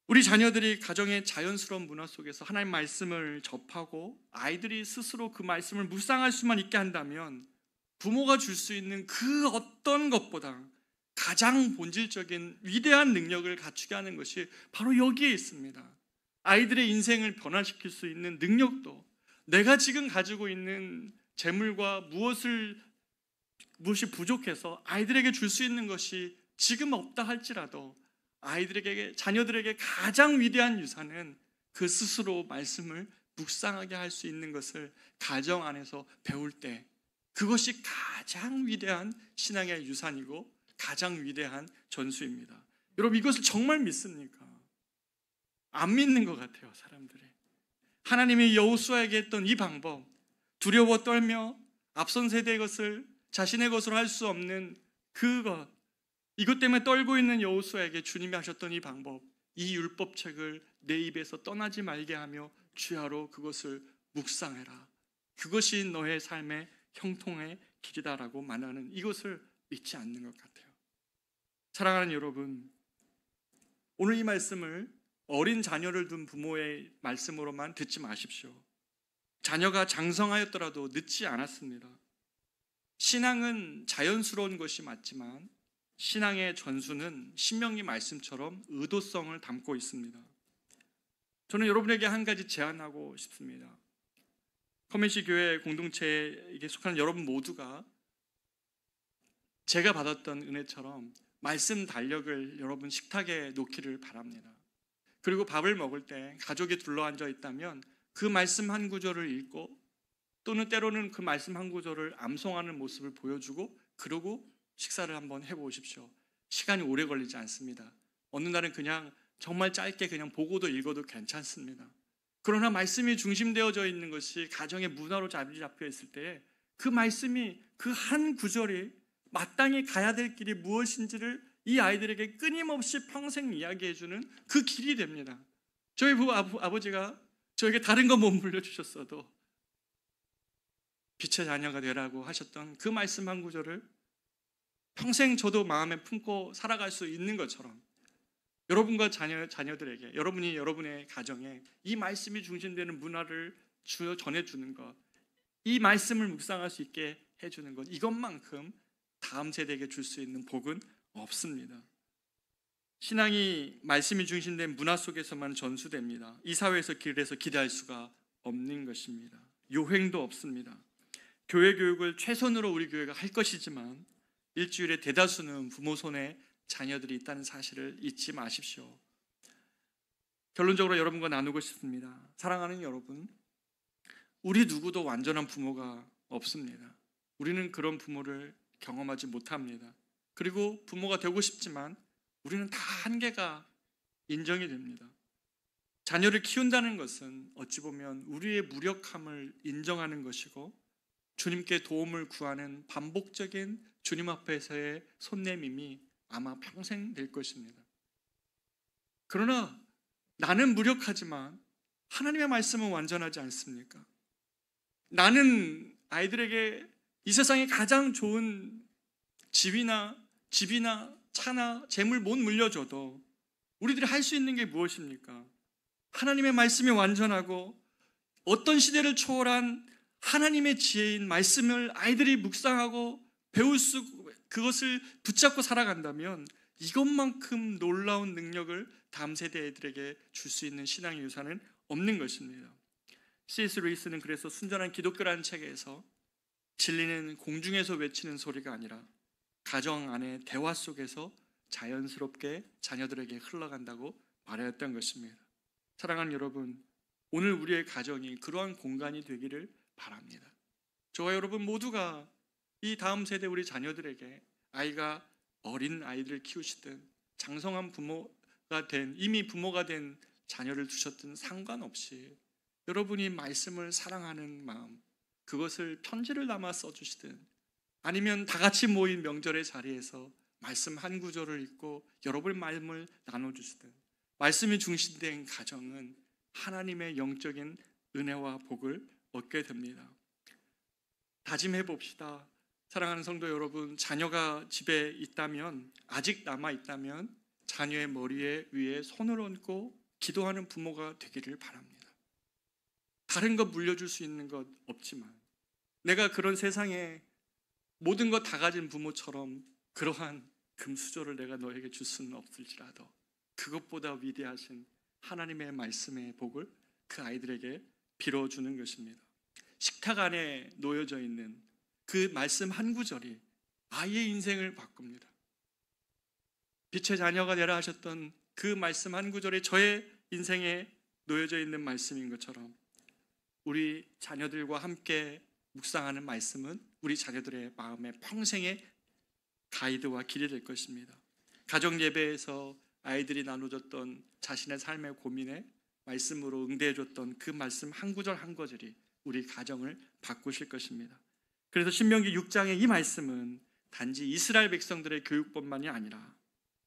우리 자녀들이 가정의 자연스러운 문화 속에서 하나님 말씀을 접하고 아이들이 스스로 그 말씀을 묵상할 수만 있게 한다면 부모가 줄 수 있는 그 어떤 것보다 가장 본질적인 위대한 능력을 갖추게 하는 것이 바로 여기에 있습니다. 아이들의 인생을 변화시킬 수 있는 능력도 내가 지금 가지고 있는 재물과 무엇이 부족해서 아이들에게 줄 수 있는 것이 지금 없다 할지라도 아이들에게, 자녀들에게 가장 위대한 유산은 그 스스로 말씀을 묵상하게 할 수 있는 것을 가정 안에서 배울 때 그것이 가장 위대한 신앙의 유산이고 가장 위대한 전수입니다. 여러분, 이것을 정말 믿습니까? 안 믿는 것 같아요, 사람들이. 하나님이 여호수아에게 했던 이 방법, 두려워 떨며 앞선 세대의 것을 자신의 것으로 할 수 없는 그것, 이것 때문에 떨고 있는 여호수아에게 주님이 하셨던 이 방법, 이 율법책을 내 입에서 떠나지 말게 하며 주야로 그것을 묵상해라. 그것이 너의 삶의 형통의 길이다라고 말하는 이것을 믿지 않는 것 같아요. 사랑하는 여러분, 오늘 이 말씀을 어린 자녀를 둔 부모의 말씀으로만 듣지 마십시오. 자녀가 장성하였더라도 늦지 않았습니다. 신앙은 자연스러운 것이 맞지만 신앙의 전수는 신명기 말씀처럼 의도성을 담고 있습니다. 저는 여러분에게 한 가지 제안하고 싶습니다. 커뮤니티 교회 공동체에 속하는 여러분 모두가 제가 받았던 은혜처럼 말씀 달력을 여러분 식탁에 놓기를 바랍니다. 그리고 밥을 먹을 때 가족이 둘러앉아 있다면 그 말씀 한 구절을 읽고 또는 때로는 그 말씀 한 구절을 암송하는 모습을 보여주고 그러고 식사를 한번 해보십시오. 시간이 오래 걸리지 않습니다. 어느 날은 그냥 정말 짧게 그냥 보고도 읽어도 괜찮습니다. 그러나 말씀이 중심되어져 있는 것이 가정의 문화로 자리 잡혀 있을 때 그 말씀이 그 한 구절이 마땅히 가야 될 길이 무엇인지를 이 아이들에게 끊임없이 평생 이야기해주는 그 길이 됩니다. 저희 아버지가 저에게 다른 거 못 물려주셨어도 빛의 자녀가 되라고 하셨던 그 말씀 한 구절을 평생 저도 마음에 품고 살아갈 수 있는 것처럼 여러분과 자녀들에게, 여러분이 여러분의 가정에 이 말씀이 중심되는 문화를 전해주는 것, 이 말씀을 묵상할 수 있게 해주는 것, 이것만큼 다음 세대에게 줄 수 있는 복은 없습니다. 신앙이 말씀이 중심된 문화 속에서만 전수됩니다. 이 사회에서 길에서 기대할 수가 없는 것입니다. 요행도 없습니다. 교회 교육을 최선으로 우리 교회가 할 것이지만 일주일에 대다수는 부모 손에 자녀들이 있다는 사실을 잊지 마십시오. 결론적으로 여러분과 나누고 싶습니다. 사랑하는 여러분, 우리 누구도 완전한 부모가 없습니다. 우리는 그런 부모를 경험하지 못합니다. 그리고 부모가 되고 싶지만 우리는 다 한계가 인정이 됩니다. 자녀를 키운다는 것은 어찌 보면 우리의 무력함을 인정하는 것이고 주님께 도움을 구하는 반복적인 주님 앞에서의 손내밈이 아마 평생 될 것입니다. 그러나 나는 무력하지만 하나님의 말씀은 완전하지 않습니까? 나는 아이들에게 이 세상에 가장 좋은 집이나 차나 재물 못 물려줘도 우리들이 할 수 있는 게 무엇입니까? 하나님의 말씀이 완전하고 어떤 시대를 초월한 하나님의 지혜인 말씀을 아이들이 묵상하고 그것을 붙잡고 살아간다면 이것만큼 놀라운 능력을 다음 세대 애들에게 줄 수 있는 신앙의 유산은 없는 것입니다. C.S. 루이스는 그래서 순전한 기독교라는 책에서 진리는 공중에서 외치는 소리가 아니라 가정 안의 대화 속에서 자연스럽게 자녀들에게 흘러간다고 말하였던 것입니다. 사랑하는 여러분, 오늘 우리의 가정이 그러한 공간이 되기를 바랍니다. 저와 여러분 모두가 이 다음 세대 우리 자녀들에게 아이가 어린 아이들을 키우시든 장성한 부모가 된 이미 부모가 된 자녀를 두셨든 상관없이 여러분이 말씀을 사랑하는 마음, 그것을 편지를 담아 써주시든 아니면 다 같이 모인 명절의 자리에서 말씀 한 구절을 읽고 여러분의 마음을 나눠주시든 말씀이 중심된 가정은 하나님의 영적인 은혜와 복을 얻게 됩니다. 다짐해 봅시다. 사랑하는 성도 여러분, 자녀가 집에 있다면, 아직 남아 있다면 자녀의 머리에 위에 손을 얹고 기도하는 부모가 되기를 바랍니다. 다른 것 물려줄 수 있는 것 없지만 내가 그런 세상에 모든 것 다 가진 부모처럼 그러한 금수저를 내가 너에게 줄 수는 없을지라도 그것보다 위대하신 하나님의 말씀의 복을 그 아이들에게 빌어주는 것입니다. 식탁 안에 놓여져 있는 그 말씀 한 구절이 아이의 인생을 바꿉니다. 빛의 자녀가 되라 하셨던 그 말씀 한 구절이 저의 인생에 놓여져 있는 말씀인 것처럼 우리 자녀들과 함께 묵상하는 말씀은 우리 자녀들의 마음에 평생의 가이드와 길이 될 것입니다. 가정 예배에서 아이들이 나눠줬던 자신의 삶의 고민에 말씀으로 응대해줬던 그 말씀 한 구절 한 구절이 우리 가정을 바꾸실 것입니다. 그래서 신명기 6장의 이 말씀은 단지 이스라엘 백성들의 교육뿐만이 아니라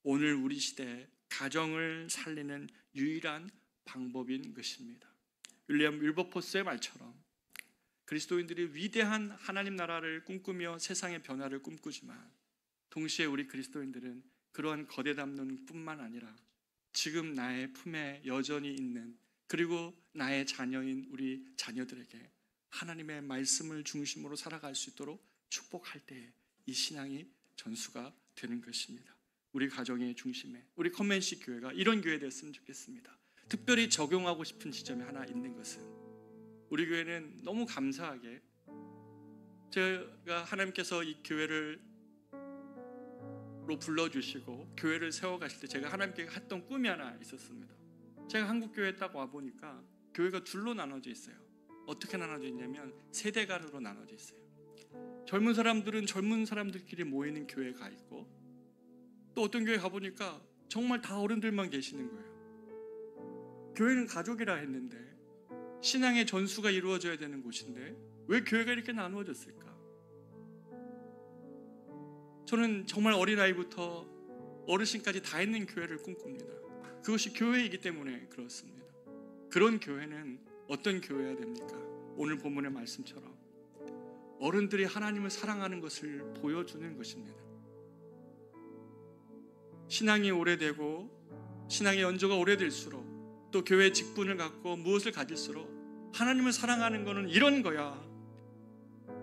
오늘 우리 시대에 가정을 살리는 유일한 방법인 것입니다. 윌리엄 윌버포스의 말처럼 그리스도인들이 위대한 하나님 나라를 꿈꾸며 세상의 변화를 꿈꾸지만 동시에 우리 그리스도인들은 그러한 거대 담론 뿐만 아니라 지금 나의 품에 여전히 있는 그리고 나의 자녀인 우리 자녀들에게 하나님의 말씀을 중심으로 살아갈 수 있도록 축복할 때에 이 신앙이 전수가 되는 것입니다. 우리 가정의 중심에 우리 컨벤시 교회가 이런 교회 됐으면 좋겠습니다. 특별히 적용하고 싶은 지점이 하나 있는 것은 우리 교회는 너무 감사하게 제가 하나님께서 이 교회를 불러주시고 교회를 세워가실 때 제가 하나님께 했던 꿈이 하나 있었습니다. 제가 한국교회에 딱 와보니까 교회가 둘로 나눠져 있어요. 어떻게 나눠져 있냐면 세대 간으로 나눠져 있어요. 젊은 사람들은 젊은 사람들끼리 모이는 교회가 있고 또 어떤 교회 가보니까 정말 다 어른들만 계시는 거예요. 교회는 가족이라 했는데 신앙의 전수가 이루어져야 되는 곳인데 왜 교회가 이렇게 나누어졌을까? 저는 정말 어린아이부터 어르신까지 다 있는 교회를 꿈꿉니다. 그것이 교회이기 때문에 그렇습니다. 그런 교회는 어떤 교회여야 됩니까? 오늘 본문의 말씀처럼 어른들이 하나님을 사랑하는 것을 보여주는 것입니다. 신앙이 오래되고 신앙의 연조가 오래될수록 또 교회의 직분을 갖고 무엇을 가질수록 하나님을 사랑하는 것은 이런 거야,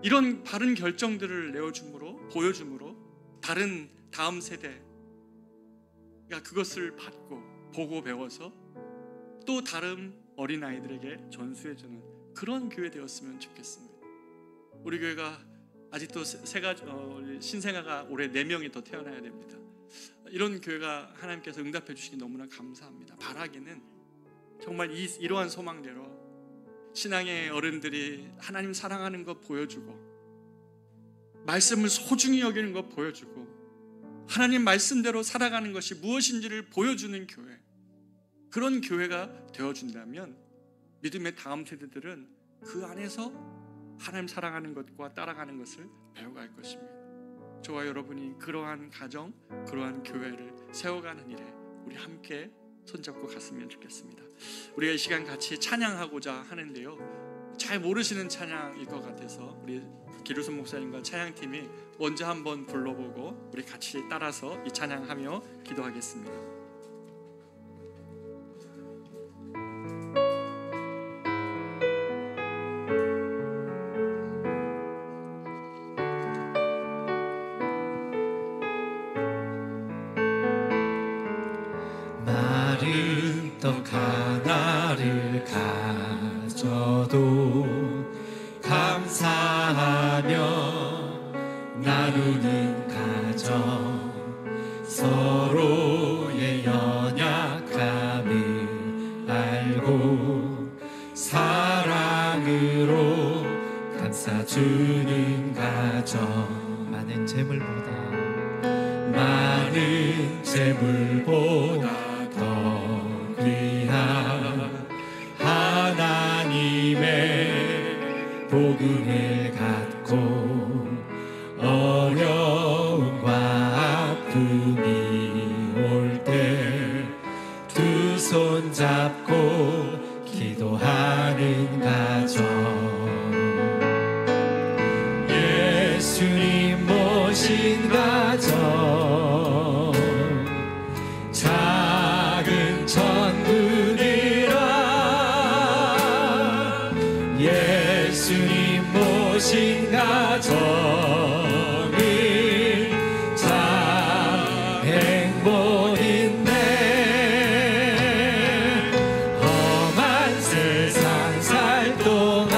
이런 바른 결정들을 내어줌으로 보여줌으로 다른 다음 세대가 그것을 받고 보고 배워서 또 다른 어린아이들에게 전수해주는 그런 교회 되었으면 좋겠습니다. 우리 교회가 아직도 신생아가 올해 4명이 더 태어나야 됩니다. 이런 교회가 하나님께서 응답해 주시기 너무나 감사합니다. 바라기는 정말 이러한 소망대로 신앙의 어른들이 하나님 사랑하는 것 보여주고 말씀을 소중히 여기는 것 보여주고 하나님 말씀대로 살아가는 것이 무엇인지를 보여주는 교회, 그런 교회가 되어준다면 믿음의 다음 세대들은 그 안에서 하나님 사랑하는 것과 따라가는 것을 배워갈 것입니다. 저와 여러분이 그러한 가정, 그러한 교회를 세워가는 일에 우리 함께 손잡고 갔으면 좋겠습니다. 우리가 이 시간 같이 찬양하고자 하는데요, 잘 모르시는 찬양일 것 같아서 우리 기루선 목사님과 찬양팀이 먼저 한번 불러보고 우리 같이 따라서 이 찬양하며 기도하겠습니다. 마른 떡 하나를 가져도 감사하며 나누는 가정, 서로의 연약함을 알고 사랑으로 감싸주는 가정. 많은 재물보다 많은 재물보다 더 귀한 하나님의 복음을 갖고 어려움과 아픔이 올 때 두 손 잡고 기도하는 가정. 예수님 모신 가정, 작은 천국이라. 예수님 모신 가정이 참 행복인데, 험한 세상 살 동안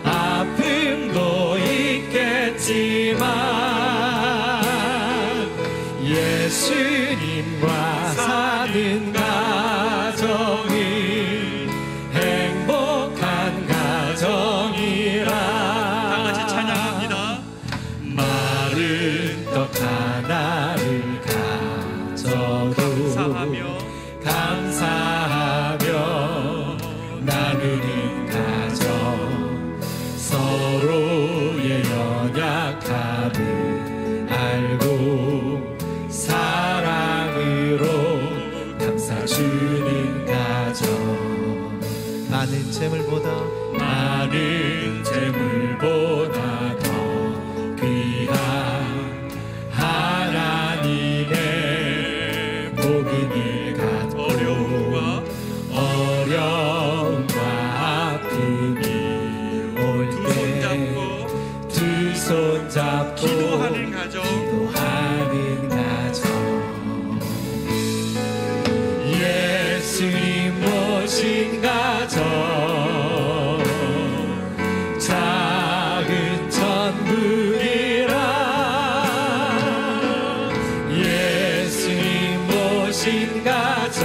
아픔도 있겠지만 예수님과 사는 가정이 행복한 가정이라. 다 같이 찬양합니다. 마른 떡 하나를 가져도 감사하며 나누는 가정, 서로의 연약함을 알고 사랑으로 감싸주는 가정. 많은 재물보다 많은 재물보다 더 귀한 하나님의 복음을 갖고 어려움과 아픔이 올 두 손 때 잡고 두 손 잡고 기도하는 가정. 기도하는 가정. 예수님 모신 가정, 작은 천국이라. 예수님 모신 가정은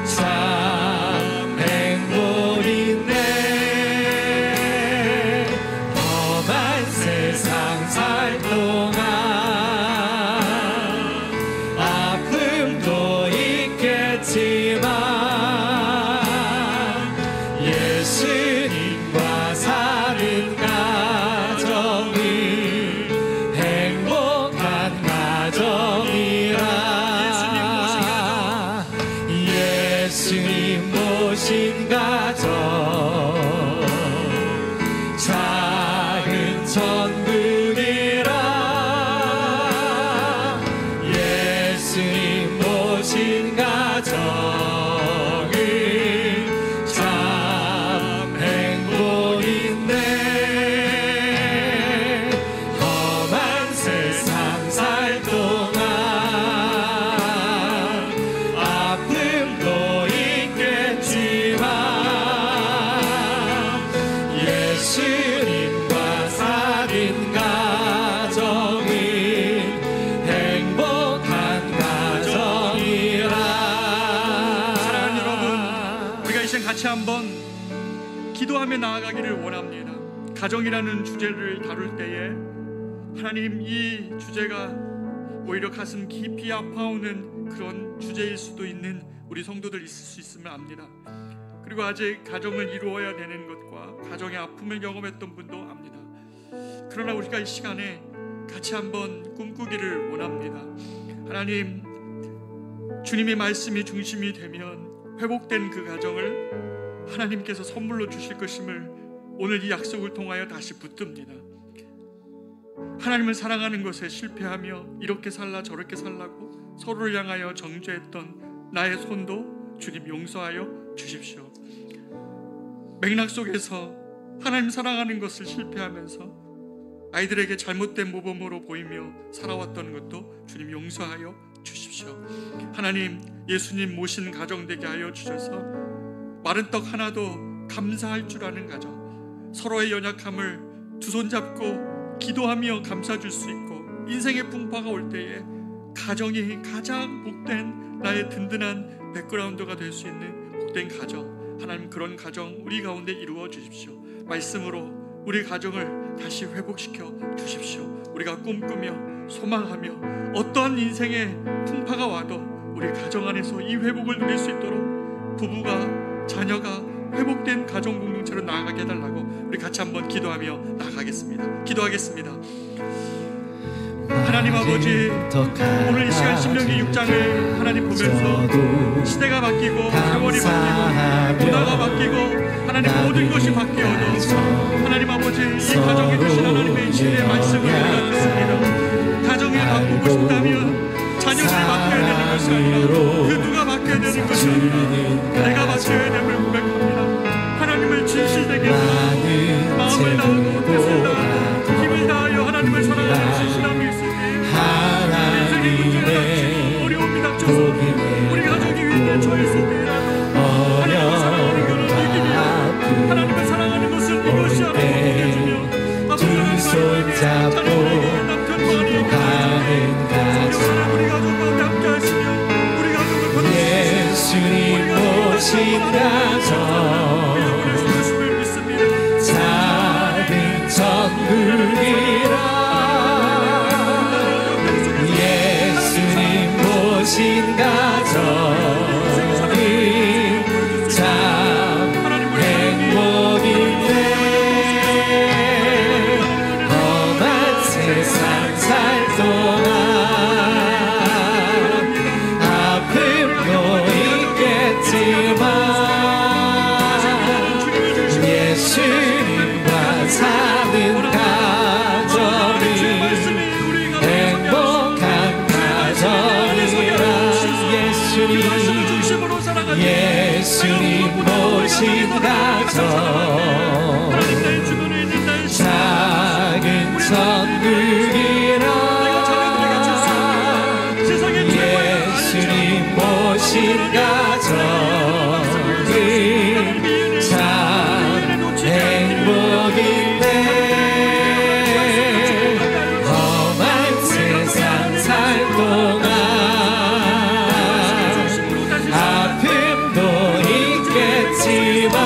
참 행복인데, 험한 세상 살 동안 아픔도 있겠지만 예수님과 사는 가정이 행복한 가정이라. 예수님 모신 가정, 작은 천국이라. 예수님 모신 가정이 참 행복인데, 험한 세상 살 동안 아픔도 있겠지만 예수님과 사는 가정이 행복한 가정이라. 사랑하는 여러분, 우리가 이 시간 같이 한번 기도하며 나아가기를 원합니다. 가정이라는 주제를 다룰 때에 하나님, 이 주제가 오히려 가슴 깊이 아파오는 그런 주제일 수도 있는 우리 성도들 있을 수 있음을 압니다. 그리고 아직 가정을 이루어야 되는 것과 가정의 아픔을 경험했던 분도 압니다. 그러나 우리가 이 시간에 같이 한번 꿈꾸기를 원합니다. 하나님, 주님의 말씀이 중심이 되면 회복된 그 가정을 하나님께서 선물로 주실 것임을 오늘 이 약속을 통하여 다시 붙듭니다. 하나님을 사랑하는 것에 실패하며 이렇게 살라 저렇게 살라고 서로를 향하여 정죄했던 나의 손도 주님 용서하여 주십시오. 맥락 속에서 하나님 사랑하는 것을 실패하면서 아이들에게 잘못된 모범으로 보이며 살아왔던 것도 주님 용서하여 주십시오. 하나님, 예수님 모신 가정 되게 하여 주셔서 마른 떡 하나도 감사할 줄 아는 가정, 서로의 연약함을 두 손 잡고 기도하며 감싸줄 수 있고, 인생의 풍파가 올 때에 가정이 가장 복된 나의 든든한 백그라운드가 될 수 있는 복된 가정, 하나님 그런 가정 우리 가운데 이루어 주십시오. 말씀으로 우리 가정을 다시 회복시켜 주십시오. 우리가 꿈꾸며 소망하며 어떠한 인생의 풍파가 와도 우리 가정 안에서 이 회복을 누릴 수 있도록 부부가 자녀가 회복된 가정 공동체로 나아가게 해달라고 우리 같이 한번 기도하며 나아가겠습니다. 기도하겠습니다. 하나님 아버지, 오늘 이 시간 신명기 6장을 하나님 보면서 시대가 바뀌고 세월이 바뀌고 문화가 바뀌고 하나님 모든 것이 바뀌어도 하나님 아버지 이 가정에 주신 하나님의 진리의 말씀을 우리가 듣습니다. 가정을 바꾸고 싶다면 자녀를 바뀌어야 되는 것이 아니라 그 누가 바뀌어야 되는 것이 아니라 내가 바뀌어야 됨을 고백합니다. 하나님을 진실되게 하고 마음을 다하고 뜻을 다하고 힘을 다하여 하나님을 사랑하는 신실함이 있을 때 인생의 문제가 닥치고 어려움이 닥쳐서 우리 가정이 위기에 처했을 때라도 하나님을 사랑하는 것을 믿으며 하나님을 사랑하는 것을 이것이 하나님 어떻게 해주며 아버지 하나님에게 자녀에게 남편과 아내에게 우리 가족과 함께 하시며 우리 가족을 건너주시며 예수님 모신 가정 작은 천국이라 예수님 모신 가정이 참 행복인데 험한 세상 살 동안 아픔도 있겠지만 예수님과 사는 가정이 행복한 가정이라 예수님 모신 가정 작은 천국이라 예수님 모신 가정이 참 행복인데 험한 세상 살 동안 아픔도 있겠지만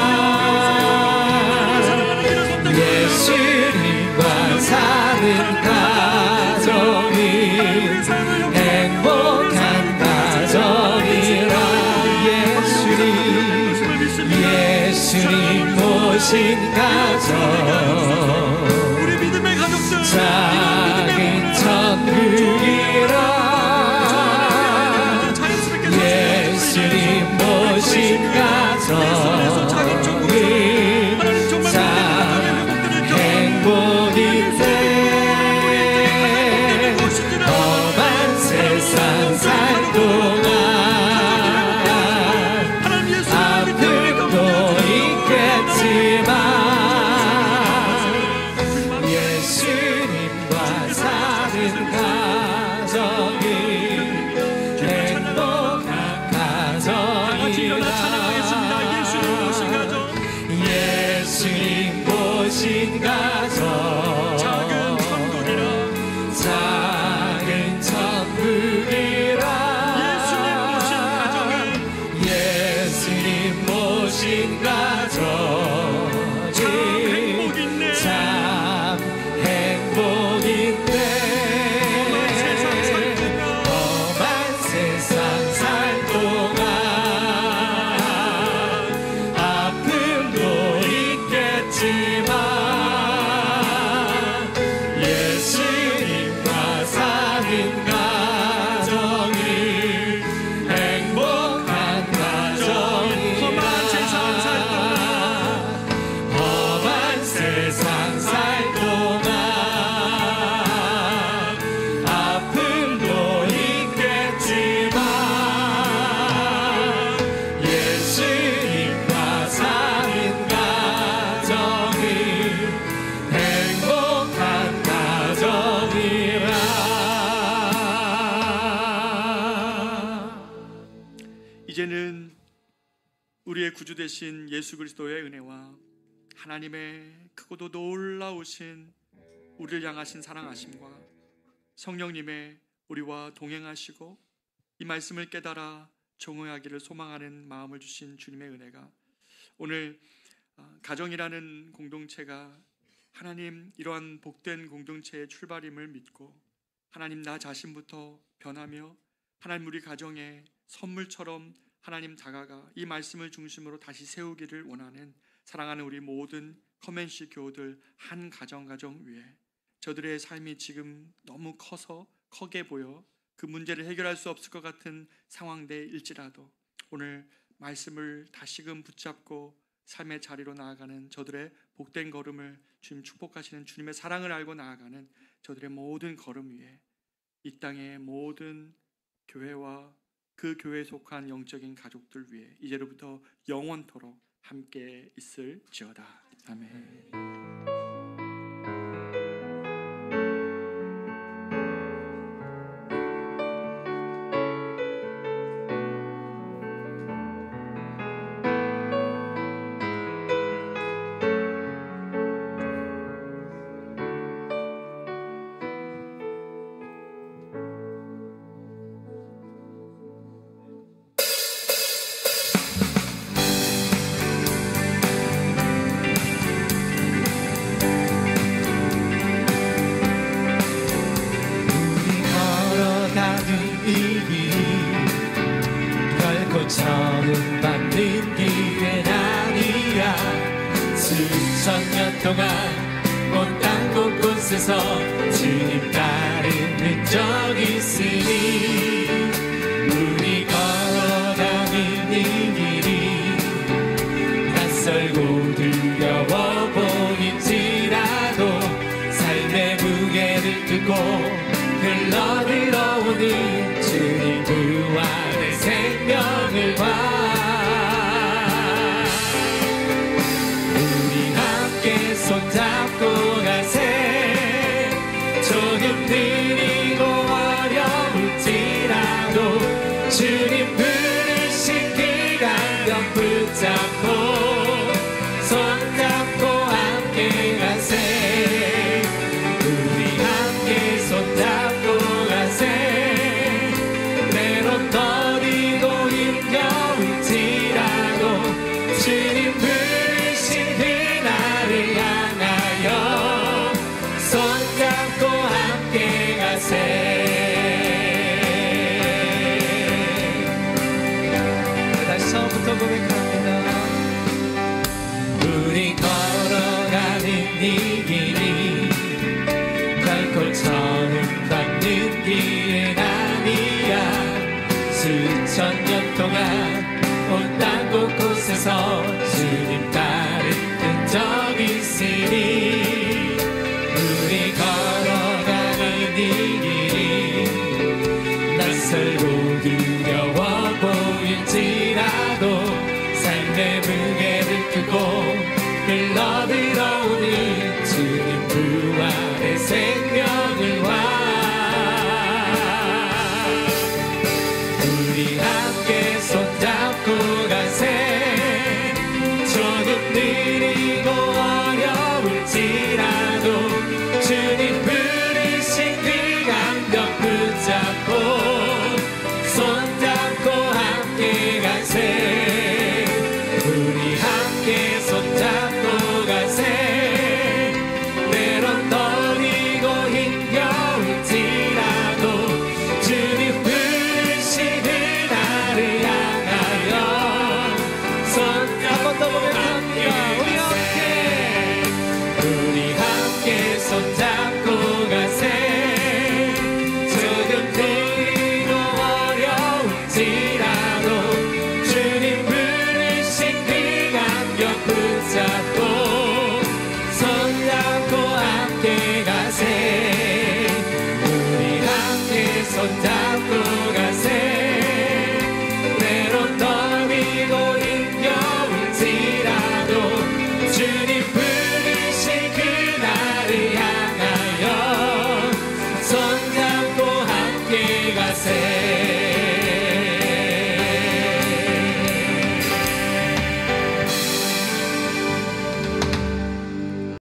예수님과 사는 가정이 행복한 가정이라 예수님 모신 가정 우리 믿음의 가족들 작은 천국이라 예수님 모신 가정이 참 행복인데 험한 세상 살 동안 아픔도 있겠지만 예수님과 사는 가정이 행복한 가정이라 예수님 모신 가정 작은 천국이라 예수님 모신 가정이 참 행복인데 험한 세상 살 동안 아픔도 있겠지만 예수님과 사는 가정이 행복한 가정이라 험한 세상 살 동안 아픔도 있겠지만 예수님과 사는 가정이 행복한 가정이라 이제는 우리의 구주 되신 예수 그리스도의 은혜와 하나님의 크고도 놀라우신 우리를 향하신 사랑하심과 성령님의 우리와 동행하시고 이 말씀을 깨달아 정응하기를 소망하는 마음을 주신 주님의 은혜가 오늘 가정이라는 공동체가 하나님 이러한 복된 공동체의 출발임을 믿고 하나님 나 자신부터 변하며 하나님 우리 가정에 선물처럼 하나님 다가가 이 말씀을 중심으로 다시 세우기를 원하는 사랑하는 우리 모든 커맨시 교우들 한 가정 위에 저들의 삶이 지금 너무 커서 크게 보여 그 문제를 해결할 수 없을 것 같은 상황대일지라도 오늘 말씀을 다시금 붙잡고 삶의 자리로 나아가는 저들의 복된 걸음을 주님 축복하시는 주님의 사랑을 알고 나아가는 저들의 모든 걸음 위에 이 땅의 모든 교회와 그 교회에 속한 영적인 가족들 위해 이제로부터 영원토록 함께 있을지어다. 아멘. 처음 받는 길은 아니야. 수천 년 동안 온 땅 곳곳에서 주님 따르는 적 있으니 우리 걸어가는 이 길이 낯설고 두려워 보일지라도 삶의 무게를 두고 흘러들어오는 주님 그 안에 생명을 봐. 우리 함께 손잡고 가세. 조금 느리고 어려울지라도 주님 부르신 그 감격 붙잡고 손잡고 함께 가세. 우리 함께 손잡고 가세. 때론 더디고 힘겨울지라도 주님 부르신 그날을 향하여 손잡고 함께 가세. 다시 처음부터 고백합니다. 우리 걸어가는 이 길이 결코 처음 밟는 길은 아니야. 수천 년 동안 온 땅 곳곳에서 주님 따르는 적 있으니 우리 걸어가는 이 길이 낯설고 두려워 보일지라도 삶의 무게를 두고 흘러들어오는 주님 그 안에 생명을 와. 우리 함께 손잡고 가세. 조금 느리고 어려울지라도 주님 부르신 그 감격 붙잡고 손잡고 함께 가세. 우리 함께 손잡고 가세. 때론 떨리고 힘겨울지라도 주님 부르신 그날을 향하여 손잡고 함께 가세. 우리 함께 손잡고 가세. 조금 느리고 어려울지라도 주님 부르신 그 감격 붙잡고 손잡고 함께 가세. 우리 함께 손잡고 가세. 때론 떨리고 힘겨울지라도 주님 부르신 그날을 향하여 손잡고 함께 가세.